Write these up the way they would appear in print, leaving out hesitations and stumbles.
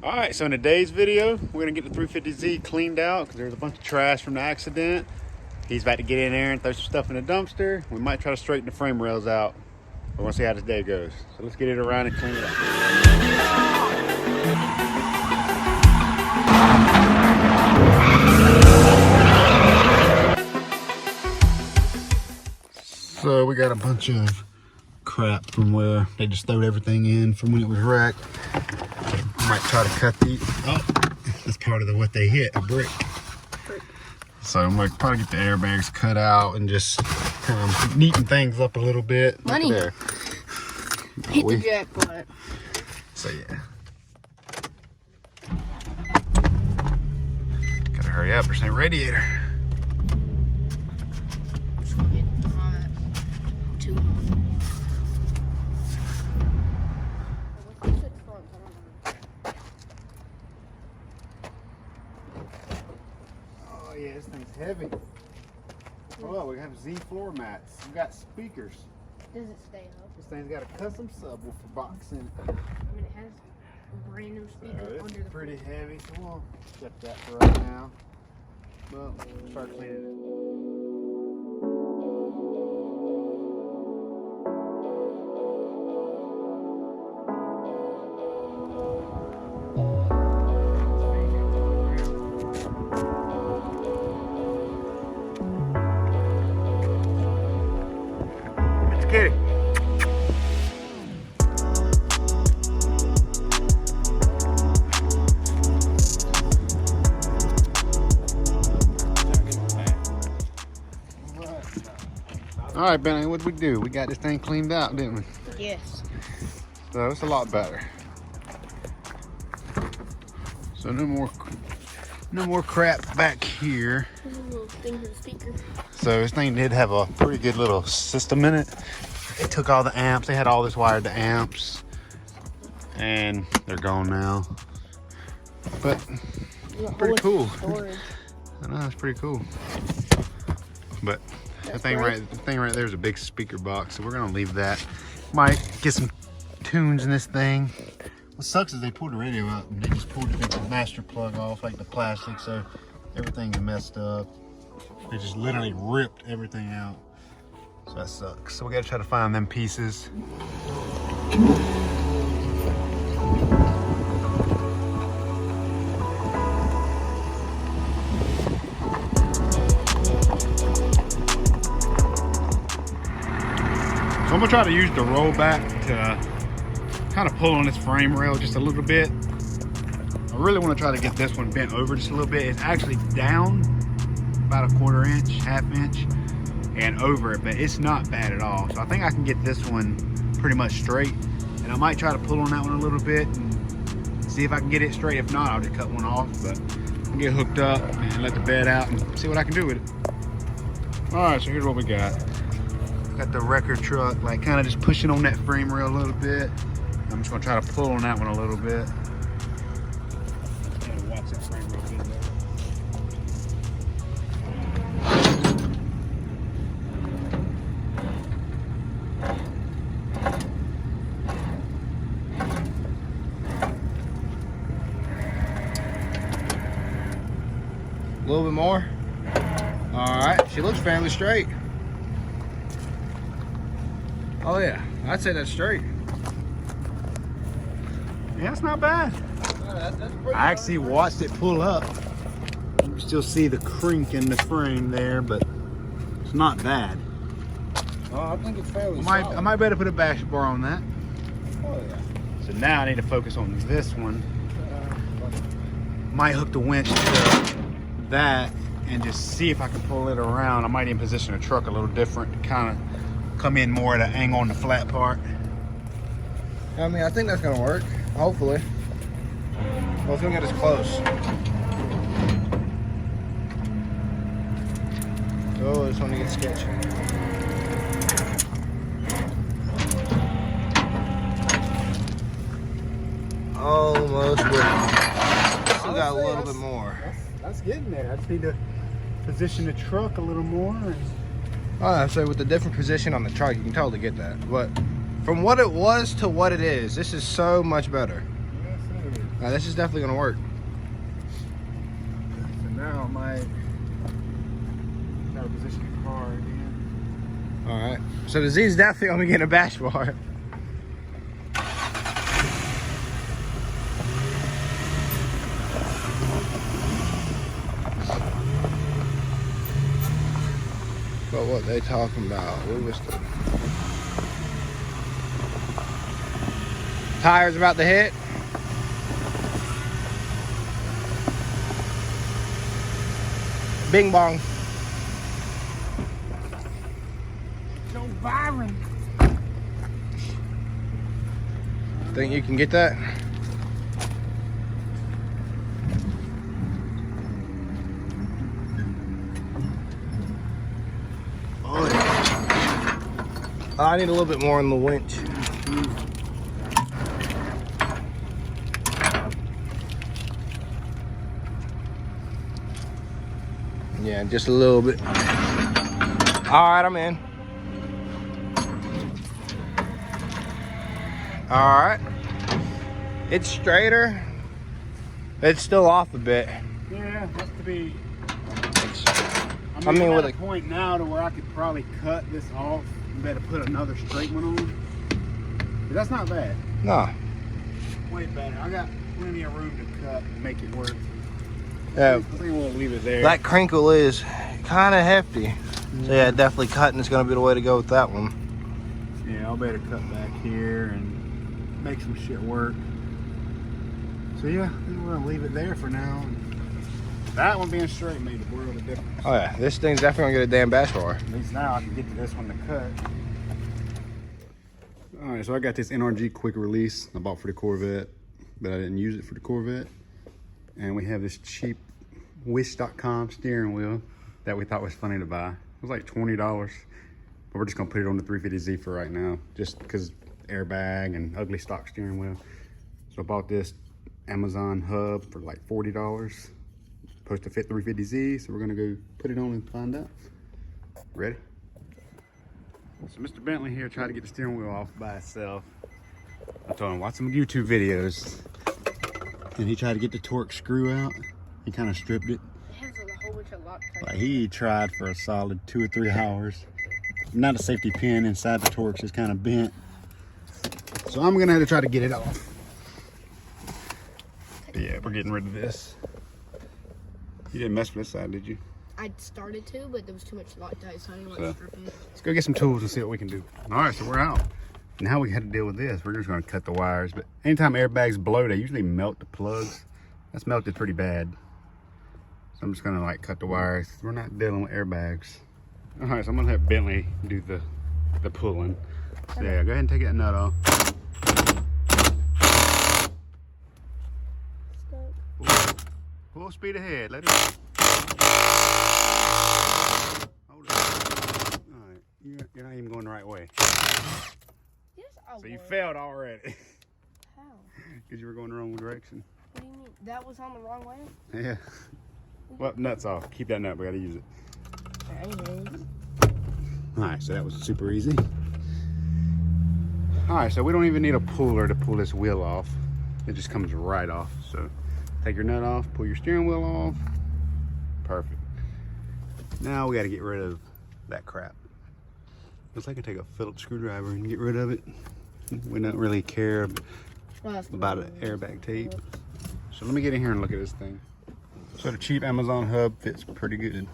All right, so in today's video, we're gonna get the 350Z cleaned out because there's a bunch of trash from the accident. He's about to get in there and throw some stuff in the dumpster. We might try to straighten the frame rails out. We're gonna see how this day goes. So let's get it around and clean it up. So we got a bunch of crap from where they just throwed everything in from when it was wrecked. Might try to cut these. Oh, that's part of what they hit, a brick. So I'm gonna probably get the airbags cut out and just kind of neaten things up a little bit. Money. There. Hit the jackpot. So yeah. Gotta hurry up, there's no radiator. Oh yeah, this thing's heavy. Oh, we have Z floor mats. We got speakers. Does it stay up? This thing's got a custom subwoofer box in it. I mean, it has a brand new speaker It's under the pretty heavy, so we'll check that for right now. Well, we'll start cleaning it. Let's get it. All right, Benny, what did we do? We got this thing cleaned out, didn't we? Yes. So it's a lot better. So no more crap back here. There's a little thing for the speaker. So this thing did have a pretty good little system in it. It took all the amps. They had all this wired to amps, and they're gone now. But pretty cool. Storage. I know, it's pretty cool. But the thing right there is a big speaker box, so we're gonna leave that. Might get some tunes in this thing. What sucks is they pulled the radio out and they just pulled the master plug off, like the plastic, so everything is messed up. They just literally ripped everything out. So that sucks. So we gotta try to find them pieces. So I'm gonna try to use the rollback to kind of pull on this frame rail just a little bit. I really want to try to get this one bent over just a little bit. It's actually down about a 1/4 inch, 1/2 inch, and over it, but it's not bad at all. So I think I can get this one pretty much straight, and I might try to pull on that one a little bit and see if I can get it straight. If not, I'll just cut one off, but I'll get hooked up and let the bed out and see what I can do with it. All right, so here's what we got. Got the wrecker truck, like kind of just pushing on that frame rail a little bit. I'm just gonna try to pull on that one a little bit. Watch that frame rail bend there. A little bit more. All right, she looks fairly straight. Oh yeah, I'd say that's straight. Yeah, it's not bad. That's I actually watched it pull up. You can still see the crink in the frame there, but it's not bad. Oh, I think it's fairly I might better put a bash bar on that. Oh yeah. So now I need to focus on this one. Might hook the winch to that and just see if I can pull it around. I might even position the truck a little different to kind of come in more at an angle on the flat part. I mean, I think that's gonna work. Hopefully. Well, it's gonna get us close. Oh, this one to get sketchy. Almost with it. Still got a little bit more. That's getting there. I just need to position the truck a little more. Oh, so with the different position on the truck, you can totally get that. But from what it was to what it is, this is so much better. Yes, it is. This is definitely gonna work. So now I might try to position the car again. All right. So the Z's definitely gonna be getting a bash bar. But what they talking about? We was tires about to hit. Bing bong. Joe Byron. Think you can get that? Oh, yeah. I need a little bit more on the winch. Yeah, just a little bit. All right, I'm in. All right. It's straighter. It's still off a bit. Yeah, has to be. I mean, we're with at a point now to where I could probably cut this off and better put another straight one on. But that's not bad. No. Way better. I got plenty of room to cut and make it work. Yeah. I think we'll leave it there. That crinkle is kind of hefty. So yeah, definitely cutting is going to be the way to go with that one. Yeah, I'll better cut back here and make some shit work. So yeah, I think we're gonna leave it there for now. That one being straight made a world of difference. Oh yeah, this thing's definitely going to get a damn bash bar. At least now I can get to this one to cut. All right, so I got this NRG quick release I bought for the Corvette, but I didn't use it for the Corvette. And we have this cheap Wish.com steering wheel that we thought was funny to buy. It was like $20, but we're just gonna put it on the 350Z for right now, just because airbag and ugly stock steering wheel. So I bought this Amazon hub for like $40. Supposed to fit 350Z, so we're gonna go put it on and find out. Ready? So Mr. Bentley here tried to get the steering wheel off by itself. I told him watch some YouTube videos, and he tried to get the torque screw out. He kind of stripped it. It has a whole bunch of lock types. Like he tried for a solid 2 or 3 hours. Not a safety pin inside the Torx is kind of bent. So I'm gonna have to try to get it off. But yeah, we're getting rid of this. You didn't mess with this side, did you? I started to, but there was too much Loctite, so I didn't want So, to strip it. let's go get some tools and see what we can do. All right, so we're out. Now we had to deal with this. We're just gonna cut the wires. But anytime airbags blow, they usually melt the plugs. That's melted pretty bad. So I'm just gonna like cut the wires. We're not dealing with airbags. All right, so I'm gonna have Bentley do the pulling. So yeah, go ahead and take that nut off. Full speed ahead. Let it. Hold it. All right, you're not even going the right way. Yes, I So you was. failed already How? because you were going the wrong direction. What do you mean? That was on the wrong way? Yeah. Well, nuts off. Keep that nut. We gotta use it. Anyways. All right, so that was super easy. All right, so we don't even need a puller to pull this wheel off. It just comes right off. So take your nut off, pull your steering wheel off. Perfect. Now we got to get rid of that crap. Looks like I take a Phillips screwdriver and get rid of it. We don't really care about an airbag tape. So let me get in here and look at this thing. So the cheap Amazon hub fits pretty good.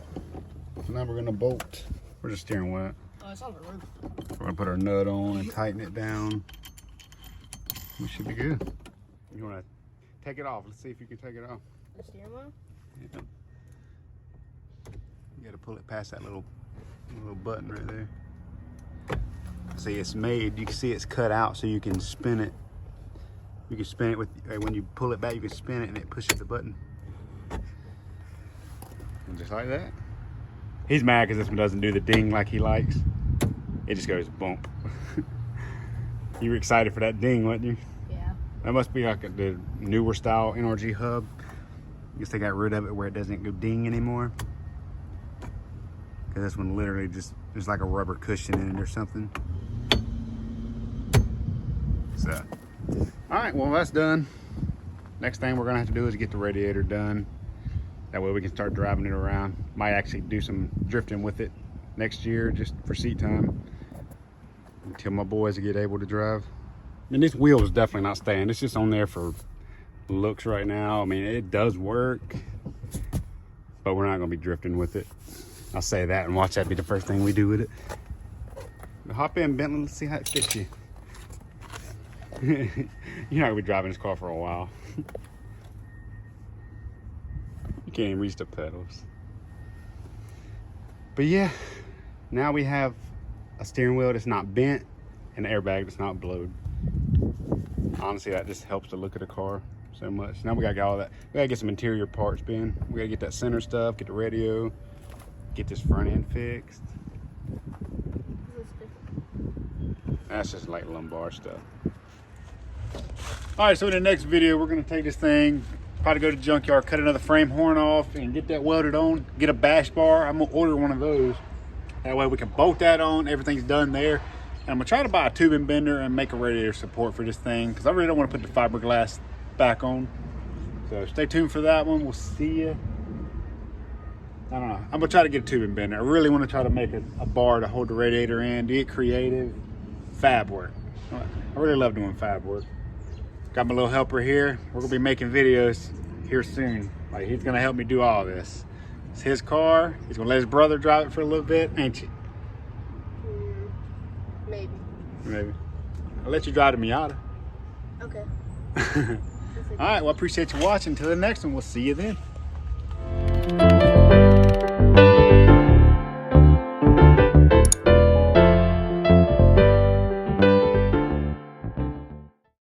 So now we're gonna bolt. We're just steering wheel. Oh, it's on the roof. We're gonna put our nut on and tighten it down. We should be good. You wanna take it off? Let's see if you can take it off. The steering wheel? Yeah. You gotta pull it past that little button right there. See, it's made, you can see it's cut out so you can spin it. You can spin it with, when you pull it back, you can spin it and it pushes the button. And just like that. He's mad because this one doesn't do the ding like he likes. It just goes bump. You were excited for that ding, weren't you? Yeah. That must be like the newer style NRG hub. I guess they got rid of it where it doesn't go ding anymore. Because this one literally just, there's like a rubber cushion in it or something. So, all right, well that's done. next thing we're gonna have to do is get the radiator done. That way we can start driving it around. Might actually do some drifting with it next year just for seat time until my boys get able to drive. And this wheel is definitely not staying. It's just on there for looks right now. I mean, it does work, but we're not gonna be drifting with it. I'll say that and watch that be the first thing we do with it. Hop in, Bentley, let's see how it fits you. You're not gonna be driving this car for a while. You can't even reach the pedals. But yeah, now we have a steering wheel that's not bent and an airbag that's not blowed. Honestly, that just helps the look of the car so much. Now we gotta get all that. We gotta get some interior parts, Ben. We gotta get that center stuff, get the radio, get this front end fixed. That's just like lumbar stuff. All right, so in the next video, we're gonna take this thing, probably go to the junkyard, cut another frame horn off and get that welded on, get a bash bar. I'm gonna order one of those. That way we can bolt that on, everything's done there. And I'm gonna try to buy a tubing bender and make a radiator support for this thing because I really don't wanna put the fiberglass back on. So stay tuned for that one, we'll see you. I don't know, I'm gonna try to get a tubing bender. I really wanna try to make a bar to hold the radiator in, get creative, fab work. I really love doing fab work. Got my little helper here. We're gonna be making videos here soon. Like, he's gonna help me do all this. It's his car. He's gonna let his brother drive it for a little bit, ain't you? Maybe. Maybe. I'll let you drive the Miata. Okay. All right, well, I appreciate you watching. Until the next one, we'll see you then.